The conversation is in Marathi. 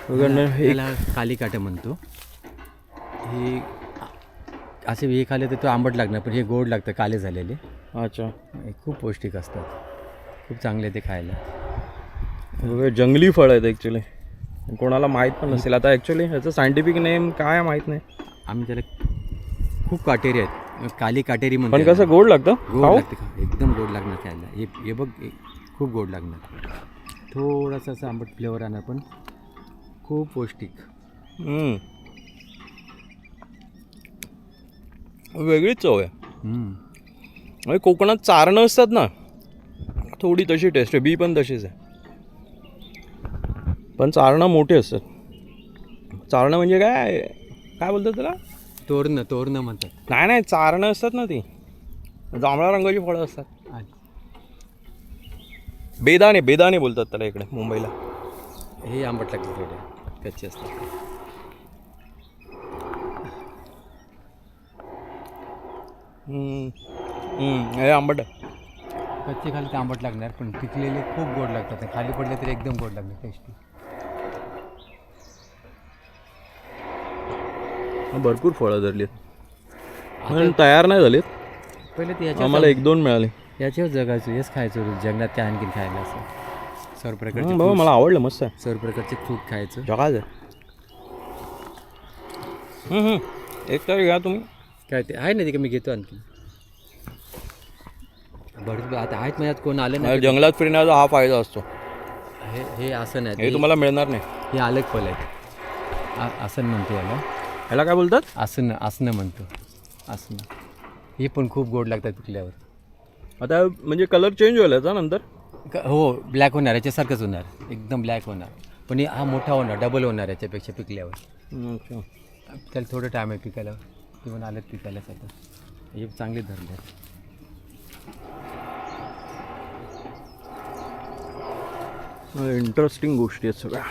ह्याला कालीकाटे म्हणतो. हे असे हे खाल्ले तर तो आंबट लागणार, पण हे गोड लागतं काले झालेले. अच्छा, हे खूप पौष्टिक असतात, खूप चांगले ते खायला. जंगली फळ आहेत ॲक्च्युली, कोणाला माहीत पण नसेल. आता ॲक्च्युली ह्याचं सायंटिफिक नेम काय माहीत नाही. आम्ही त्याला खूप काटेरी आहेत, काली काटेरी म्हणतो. पण कसं गोड लागतं, गोड लागतं का, एकदम गोड लागणार खायला. हे बघ खूप गोड लागणार, थोडासा असं आंबट फ्लेवर आणणार, पण खूप पौष्टिक. वेगळीच चव आहे. म्हणजे कोकणात चारणं असतात ना, थोडी तशी टेस्ट आहे. बी पण तशीच आहे, पण चारणं मोठी असतात. चारणं म्हणजे काय काय बोलतात त्याला? तोरणं म्हणतात. नाही, चारणं असतात ना, ती जांभळ्या रंगाची फळं असतात. बेदाणे बोलतात त्याला इकडे मुंबईला. हे आंबट लागतात, थोडे कच्चे असतात. हे आंबट आहे. कच्चे खाली ते आंबट लागणार, पण पिकलेले खूप गोड लागतात. खाली पडले तरी एकदम गोड लागणार, टेस्टी. भरपूर फळं धरली, पण तयार नाही झालीत. पहिले ते आम्हाला 1-2 मिळाले. याच्यावर जगायचो, हेच खायचो जंगलात, काय आणखीन खायला असं. सर्वप्रकारचे बाबा मला आवडलं, मस्त आहे. सर्वप्रकारचे फ्रूट खायचं. जगाच आहे. एक तर घ्या तुम्ही. काय ते आहे ना, ते का मी घेतो आणखी. भरपूर आता आहेत, माझ्यात कोण आलं नाही. जंगलात फिरण्याचा हा फायदा असतो. हे आसन आहे, हे तुम्हाला मिळणार नाही. हे अलग फळ आहे. आसन म्हणतो याला. ह्याला काय बोलतात? आसनं म्हणतो. आसनं हे पण खूप गोड लागतात पिकल्यावर. आता म्हणजे कलर चेंज होईल याचा नंतर. हो, ब्लॅक होणार, याच्यासारखंच होणार, एकदम ब्लॅक होणार. पण हा मोठा होणार, डबल होणार याच्यापेक्षा पिकल्यावर. अच्छा, त्याला थोडं टाईम आहे पिकायला, किंवा आलं पिकायला सध्या. हे चांगले धरले. इंटरेस्टिंग गोष्टी आहेत सगळ्या.